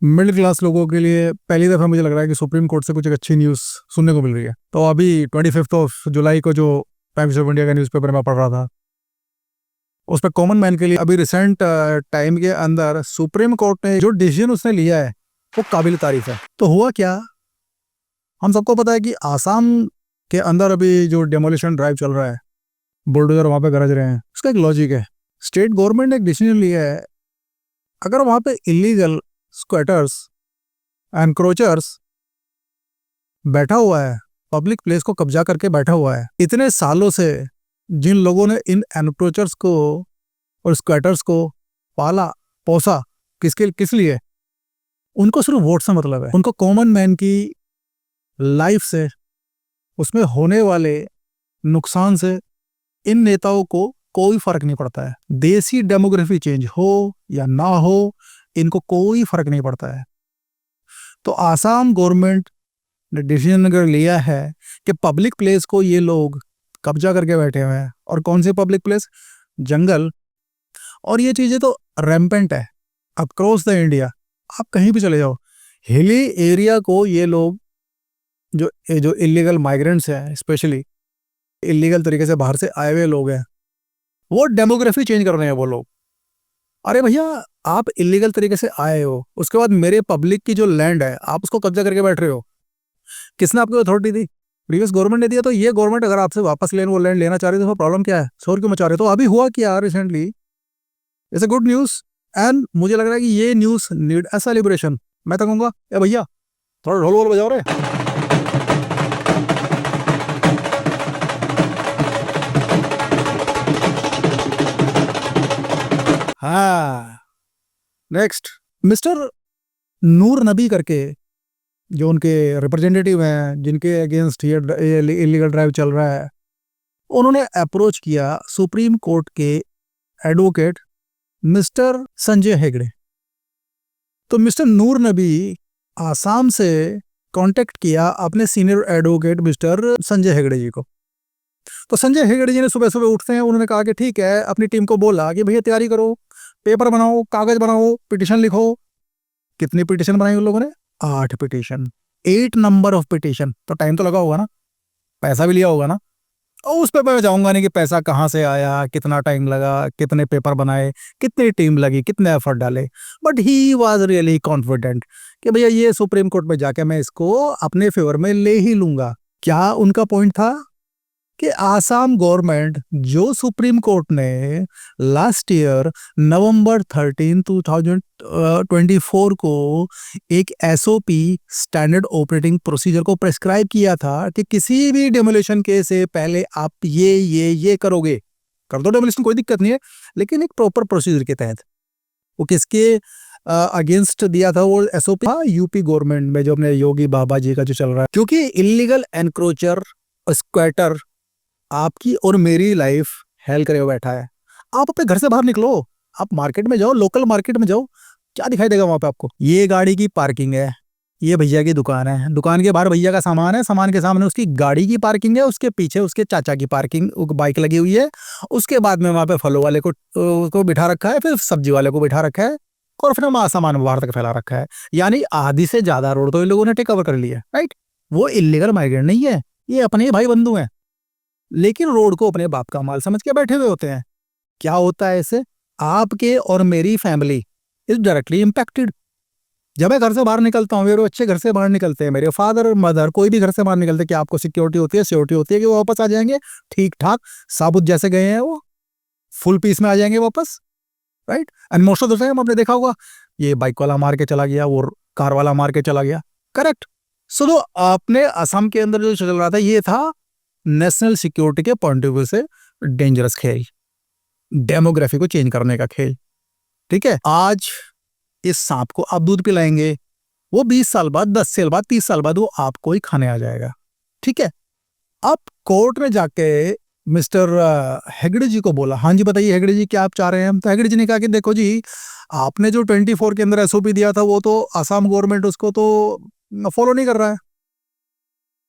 Middle class लोगों के लिए पहली दफ़ा मुझे लग रहा है कि सुप्रीम कोर्ट से कुछ एक अच्छी न्यूज़ सुनने को मिल रही है। तो अभी 25 जुलाई को जो टाइम्स ऑफ इंडिया का न्यूज़पेपर मैं पढ़ रहा था, उस पर कॉमन मैन के लिए अभी रिसेंट टाइम के अंदर सुप्रीम कोर्ट ने जो डिसीजन उसने लिया है वो काबिल तारीफ है। तो हुआ क्या, हम सबको पता है कि आसाम के अंदर अभी जो डेमोलिशन ड्राइव चल रहा है, बुलडोजर वहाँ पे गरज रहे हैं, उसका एक लॉजिक है। स्टेट गवर्नमेंट ने एक डिसीजन लिया है, अगर वहाँ पे इलीगल स्क्वेटर्स एनक्रोचर्स बैठा हुआ है, पब्लिक प्लेस को कब्जा करके बैठा हुआ है, इतने सालों से जिन लोगों ने इन एनक्रोचर्स को और स्क्वेटर्स को पाला पोसा, किस लिए? उनको सिर्फ वोट से मतलब है। उनको कॉमन मैन की लाइफ से, उसमें होने वाले नुकसान से इन नेताओं को कोई फर्क नहीं पड़ता है। देसी डेमोग्राफी चेंज हो या ना हो, इनको कोई फर्क नहीं पड़ता है। तो आसाम गवर्नमेंट ने डिसीजन अगर लिया है कि पब्लिक प्लेस को ये लोग कब्जा करके बैठे हुए हैं, और कौन से पब्लिक प्लेस? जंगल। और ये चीज़ें तो रैम्पेंट है अक्रॉस द इंडिया, आप कहीं भी चले जाओ, हिली एरिया को ये लोग जो इलीगल माइग्रेंट्स हैं, स्पेशली इलीगल तरीके से बाहर से आए हुए लोग हैं, वो डेमोग्राफी चेंज कर रहे हैं वो लोग। अरे भैया, आप इलीगल तरीके से आए हो, उसके बाद मेरे पब्लिक की जो लैंड है आप उसको कब्जा करके बैठ रहे हो। किसने आपको अथॉरिटी दी? प्रीवियस गवर्नमेंट ने दिया। तो ये गवर्नमेंट अगर आपसे वापस वो लैंड लेना चाह रही है तो प्रॉब्लम क्या है? शोर क्यों मचा रहे? तो अभी हुआ क्या recently, it's a good news, and मुझे लग रहा है कि ये न्यूज़ नीड अ सेलिब्रेशन। मैं तो कहूँगा ए भैया, थोड़ा ढोल वोल बजाओ रे। हाँ, नेक्स्ट मिस्टर नूर नबी करके जो उनके रिप्रेजेंटेटिव हैं, जिनके अगेंस्ट ये इलीगल ड्राइव चल रहा है, उन्होंने अप्रोच किया सुप्रीम कोर्ट के एडवोकेट मिस्टर संजय हेगड़े। तो मिस्टर नूर नबी आसाम से कांटेक्ट किया अपने senior advocate mister Sanjay Hegde ji को। तो संजय हेगड़े जी ने सुबह सुबह उठते हैं, उन्होंने कहा कि ठीक है, अपनी टीम को बोला कि भैया तैयारी करो, पेपर बनाओ, कागज बनाओ, पिटिशन लिखो। कितनी पिटिशन बनाई उन लोगों ने? 8 पिटिशन, 8 नंबर ऑफ पिटिशन। तो टाइम तो लगा होगा ना, पैसा भी लिया होगा ना। और उस पर मैं जाऊंगा नहीं कि पैसा कहाँ से आया, कितना टाइम लगा, कितने पेपर बनाए, कितनी टीम लगी, कितने एफर्ट डाले। But he was really confident कि भैया ये सुप्रीम कोर्ट में जाके मैं इसको अपने फेवर में ले ही लूंगा। क्या उनका पॉइंट था? कि आसाम गवर्नमेंट, जो सुप्रीम कोर्ट ने लास्ट ईयर नवंबर 13 2024 को एक एसओपी स्टैंडर्ड ऑपरेटिंग प्रोसीजर को प्रेस्क्राइब किया था कि किसी भी डेमोलिशन केस से पहले आप ये करोगे, कर दो डेमोलिशन, कोई दिक्कत नहीं है, लेकिन एक प्रॉपर प्रोसीजर के तहत। वो किसके अगेंस्ट दिया था वो एसओपी? यूपी गवर्नमेंट में, जो अपने योगी बाबा जी का जो चल रहा है। क्योंकि इलीगल एनक्रोचर, स्क्वेटर आपकी और मेरी लाइफ हेल करे बैठा है। आप अपने घर से बाहर निकलो, आप मार्केट में जाओ, लोकल मार्केट में जाओ, क्या दिखाई देगा वहां पे आपको? ये गाड़ी की पार्किंग है, ये भैया की दुकान है, दुकान के बाहर भैया का सामान है, सामान के सामने उसकी गाड़ी की पार्किंग है, उसके पीछे उसके चाचा की पार्किंग बाइक लगी हुई है, उसके बाद में वहां पे फलों वाले को बिठा रखा है, फिर सब्जी वाले को बिठा रखा है, और फिर सामान बाहर तक फैला रखा है। यानी आधी से ज्यादा रोड तो इन लोगों ने टेक ओवर कर लिया, राइट? वो इलीगल माइग्रेंट नहीं है, ये अपने भाई बंधु हैं, लेकिन रोड को अपने बाप का माल समझ के बैठे हुए होते हैं। क्या होता है इससे? आपके और मेरी फैमिली इज डायरेक्टली इंपैक्टेड। जब मैं घर से बाहर निकलता हूँ, मेरे बच्चे घर से बाहर निकलते हैं, मेरे फादर मदर कोई भी घर से बाहर निकलते हैं, कि आपको सिक्योरिटी होती है, सिक्योरिटी होती है कि वो वापस आ जाएंगे ठीक ठाक, साबुत जैसे गए हैं, वो फुल पीस में आ जाएंगे वापस, right? And most of the time आपने देखा होगा, ये बाइक वाला मार के चला गया, वो कार वाला मार के चला गया, करेक्ट? सो तो आपने असम के अंदर जो चल रहा था, ये था नेशनल सिक्योरिटी के पॉइंट ऑफ व्यू से डेंजरस खेल, डेमोग्राफी को चेंज करने का खेल। ठीक है, आज इस सांप को आप दूध पिलाएंगे, वो 20 साल बाद, 10 साल बाद, 30 साल बाद वो आपको ही खाने आ जाएगा। ठीक है, अब कोर्ट में जाके मिस्टर हेगड़े जी को बोला, हाँ जी बताइए हेगड़े जी, क्या आप चाह रहे हैं? तो हेगड़े जी ने कहा कि देखो जी, आपने जो 24 के अंदर एसओपी दिया था, वो तो आसाम गवर्नमेंट उसको तो फॉलो नहीं कर रहा है।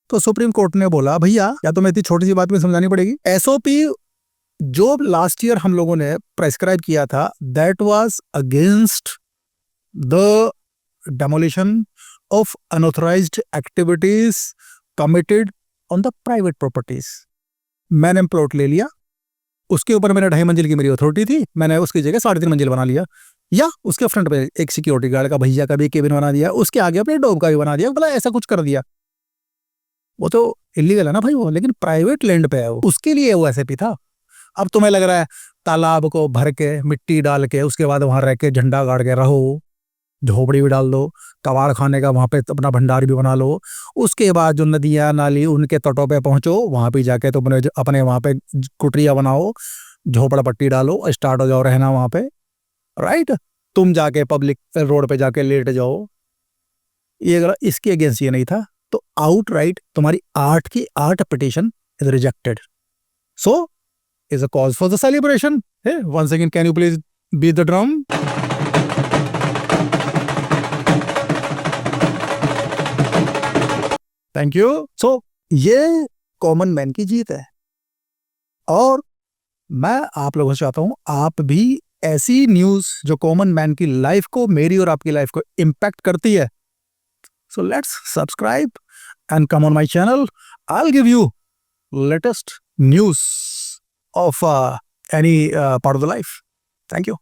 तो सुप्रीम कोर्ट ने बोला, भैया या तो मैं इतनी छोटी सी बात में समझानी पड़ेगी, एसओपी जो लास्ट ईयर हम लोगों ने प्रेस्क्राइब किया था, that was against the demolition of unauthorized activities committed on the private properties. मैंने प्लॉट ले लिया, उसके ऊपर मेरा 2.5 मंजिल की मेरी अथॉरिटी थी, मैंने उसकी जगह 3.5 मंजिल बना लिया, या उसके फ्रंट पे एक सिक्योरिटी गार्ड का भैया का भी केबिन बना दिया, उसके आगे अपने डॉग का भी बना दिया, बोला ऐसा कुछ कर दिया, वो तो इलीगल है ना भाई वो, लेकिन प्राइवेट लैंड पे है वो, उसके लिए वो ऐसे भी था। अब तुम्हें लग रहा है तालाब को भर के मिट्टी डाल के उसके बाद वहां रह के झंडा गाड़ के रहो, झोपड़ी भी डाल दो, कबाड़ खाने का वहां पे अपना भंडार भी बना लो, उसके बाद जो नदियां नाली उनके तटों पे पहुंचो, वहां पे जाके तुम अपने वहां पे कुटिया बनाओ, झोपड़ा पट्टी डालो, स्टार्ट हो जाओ रहना वहां पे, राइट। तुम जाके पब्लिक रोड पे जाके लेट जाओ, ये अगर इसके अगेंस्ट ये नहीं था, तो आउटराइट तुम्हारी 8 की 8 petition is rejected, so is a cause for the celebration. Hey, once again, can you please beat the drum? Thank you. So, ये कॉमन मैन की जीत है, और मैं आप लोगों से चाहता हूं आप भी ऐसी न्यूज जो कॉमन मैन की लाइफ को, मेरी और आपकी लाइफ को इम्पैक्ट करती है, so let's subscribe and come on my channel. I'll give you latest news of any part of the life. Thank you.